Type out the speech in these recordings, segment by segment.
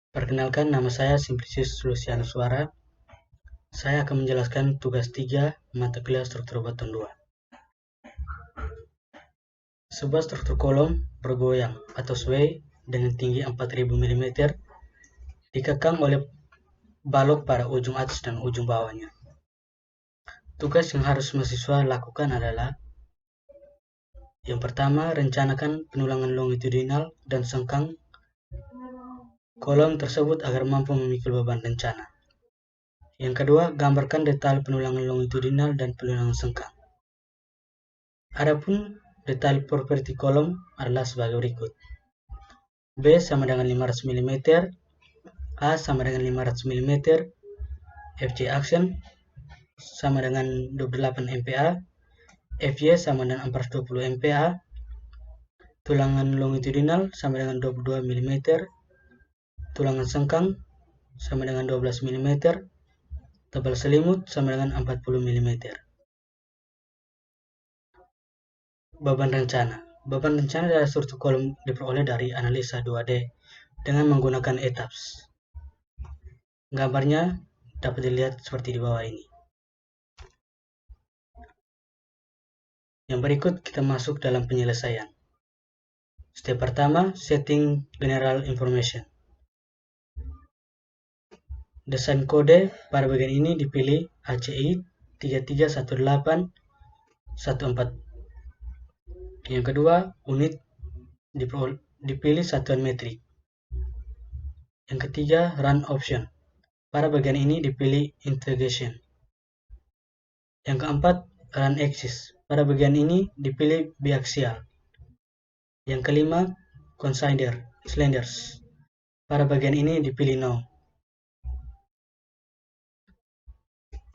Perkenalkan, nama saya Simplicius Luciano Suara. Saya akan menjelaskan tugas 3 mata kuliah struktur batuan 2. Sebuah struktur kolom bergoyang atau sway dengan tinggi 4000 mm dikekang oleh balok pada ujung atas dan ujung bawahnya. Tugas yang harus mahasiswa lakukan adalah: yang pertama, rencanakan penulangan longitudinal dan sengkang kolom tersebut agar mampu memikul beban rencana. Yang kedua, gambarkan detail penulangan longitudinal dan penulangan sengkang. Adapun detail properti kolom adalah sebagai berikut. B sama dengan 500 mm, A sama dengan 500 mm, FJ action sama dengan 28 MPa, FY sama dengan 420 MPa, tulangan longitudinal sama dengan 22 mm, tulangan sengkang sama dengan 12 mm, tebal selimut sama dengan 40 mm. Beban rencana. Beban rencana dari struktur kolom diperoleh dari analisa 2D dengan menggunakan etaps. Gambarnya dapat dilihat seperti di bawah ini. Yang berikut kita masuk dalam penyelesaian. Step pertama, setting general information. Desain kode pada bagian ini dipilih ACI 331814. Yang kedua, unit dipilih satuan metrik. Yang ketiga, run option. Pada bagian ini dipilih integration. Yang keempat, run axis. Pada bagian ini dipilih biaxial. Yang kelima, consider slenders. Pada bagian ini dipilih no.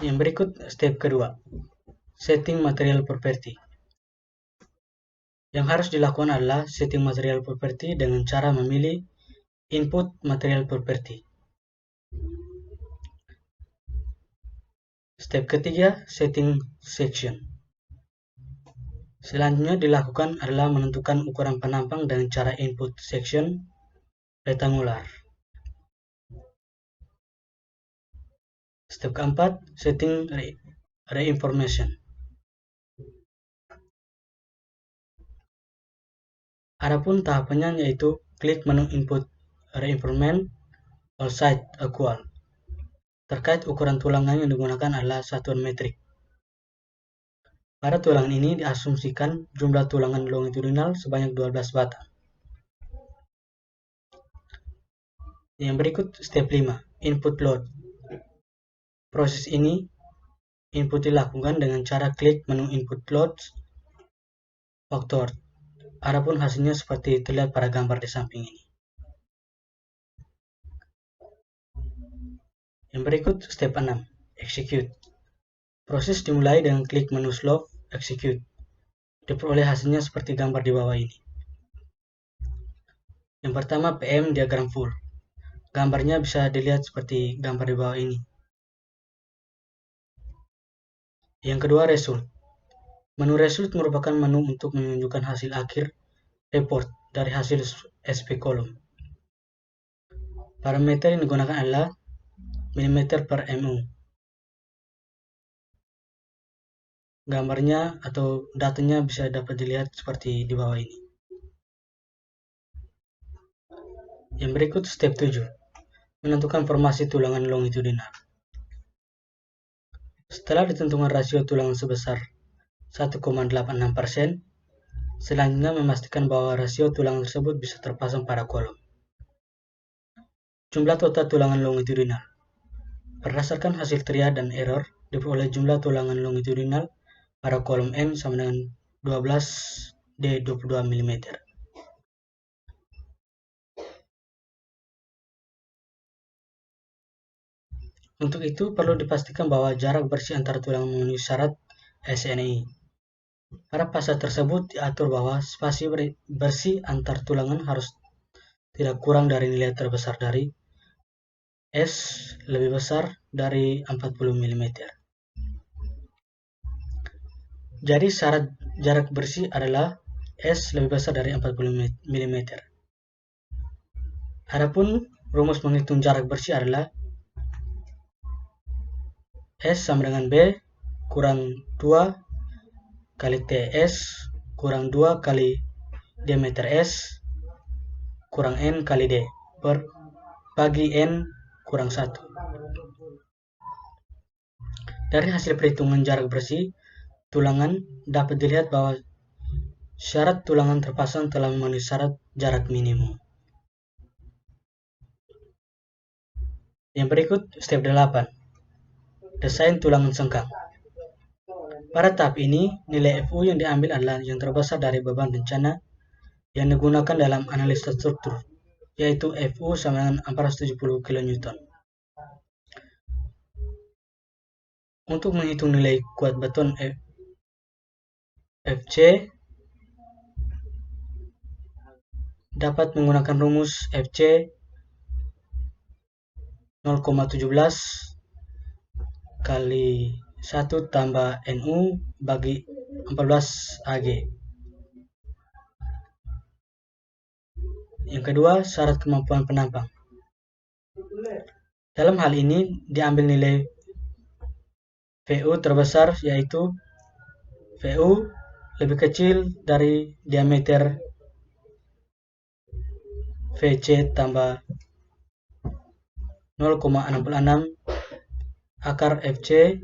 Yang berikut step kedua, setting material property. Yang harus dilakukan adalah setting material property dengan cara memilih input material property. Step ketiga, setting section. Selanjutnya dilakukan adalah menentukan ukuran penampang dengan cara input section rectangular. Step keempat, setting reinformation. Adapun tahapannya yaitu klik menu input reinforcement all side equal. Terkait ukuran tulangan yang digunakan adalah satuan metrik. Pada tulangan ini diasumsikan jumlah tulangan longitudinal sebanyak 12 batang. Yang berikut step 5, input load. Proses ini input dilakukan dengan cara klik menu input load faktor. Adapun hasilnya seperti terlihat pada gambar di samping ini. Yang berikut step 6, execute. Proses dimulai dengan klik menu slope execute. Diperoleh hasilnya seperti gambar di bawah ini. Yang pertama, PM diagram full. Gambarnya bisa dilihat seperti gambar di bawah ini. Yang kedua, result. Menu result merupakan menu untuk menunjukkan hasil akhir report dari hasil SP kolom. Parameter yang digunakan adalah mm per mu. Gambarnya atau datanya bisa dapat dilihat seperti di bawah ini. Yang berikut step 7, menentukan formasi tulangan longitudinal. Setelah ditentukan rasio tulangan sebesar 1,86%, selanjutnya memastikan bahwa rasio tulangan tersebut bisa terpasang pada kolom. Jumlah total tulangan longitudinal. Berdasarkan hasil triad dan error, diperoleh jumlah tulangan longitudinal pada kolom M sama dengan 12D22 mm. Untuk itu, perlu dipastikan bahwa jarak bersih antar tulangan memenuhi syarat SNI. Pada pasal tersebut diatur bahwa spasi bersih antar tulangan harus tidak kurang dari nilai terbesar dari S lebih besar dari 40 mm. Jadi syarat jarak bersih adalah S lebih besar dari 40 mm. Adapun rumus menghitung jarak bersih adalah S sama dengan B kurang 2 kali TS kurang 2 kali diameter S kurang N kali D bagi N kurang 1. Dari hasil perhitungan jarak bersih tulangan dapat dilihat bahwa syarat tulangan terpasang telah memenuhi syarat jarak minimum. Yang berikut step 8. Desain tulangan sengkang. Pada tahap ini, nilai FU yang diambil adalah yang terbesar dari beban rencana yang digunakan dalam analisa struktur, yaitu FU sama dengan 470 kN. Untuk menghitung nilai kuat beton FC, dapat menggunakan rumus FC 0,17 kali 1 tambah NU bagi 14 AG. Yang kedua, syarat kemampuan penampang. Dalam hal ini diambil nilai VU terbesar, yaitu VU lebih kecil dari diameter VC tambah 0,66 akar FC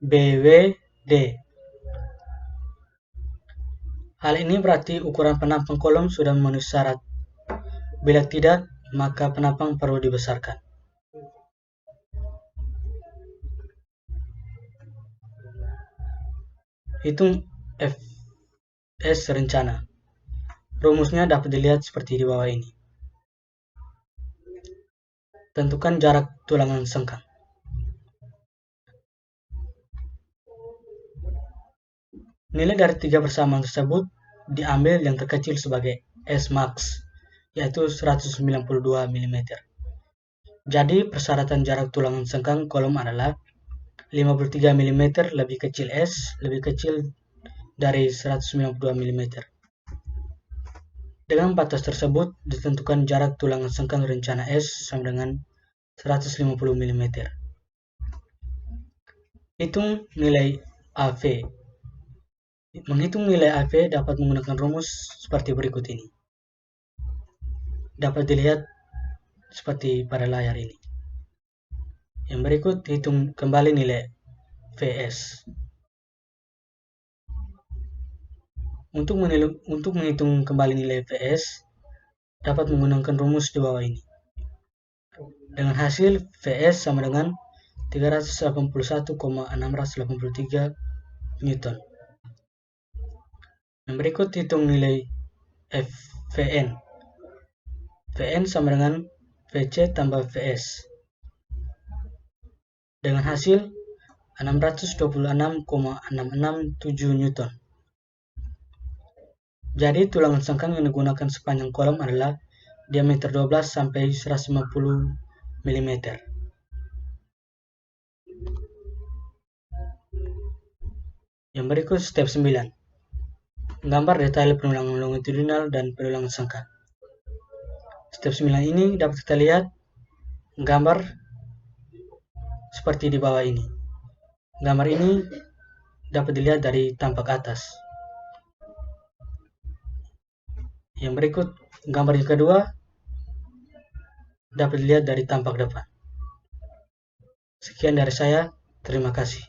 BWD. Hal ini berarti ukuran penampang kolom sudah memenuhi syarat. Bila tidak, maka penampang perlu dibesarkan. Hitung FS rencana. Rumusnya dapat dilihat seperti di bawah ini. Tentukan jarak tulangan sengkang. Nilai dari tiga persamaan tersebut diambil yang terkecil sebagai S max, yaitu 192 mm. Jadi persyaratan jarak tulangan sengkang kolom adalah 53 mm lebih kecil S lebih kecil dari 192 mm. Dengan batas tersebut ditentukan jarak tulangan sengkang rencana S sama dengan 150 mm. Hitung nilai AV. Menghitung nilai AV dapat menggunakan rumus seperti berikut ini. Dapat dilihat seperti pada layar ini. Yang berikut hitung kembali nilai VS. Untuk menghitung kembali nilai VS dapat menggunakan rumus di bawah ini. Dengan hasil VS sama dengan 381,683 Newton. Yang berikut hitung nilai VN. VN sama dengan VC tambah VS. Dengan hasil 626,667 Newton. Jadi tulangan sengkang yang digunakan sepanjang kolom adalah diameter 12 sampai 150 mm. Yang berikut step 9. Gambar detail penulangan longitudinal dan penulangan sengkang. Step 9 ini dapat kita lihat gambar seperti di bawah ini. Gambar ini dapat dilihat dari tampak atas. Yang berikut gambar yang kedua dapat dilihat dari tampak depan. Sekian dari saya, terima kasih.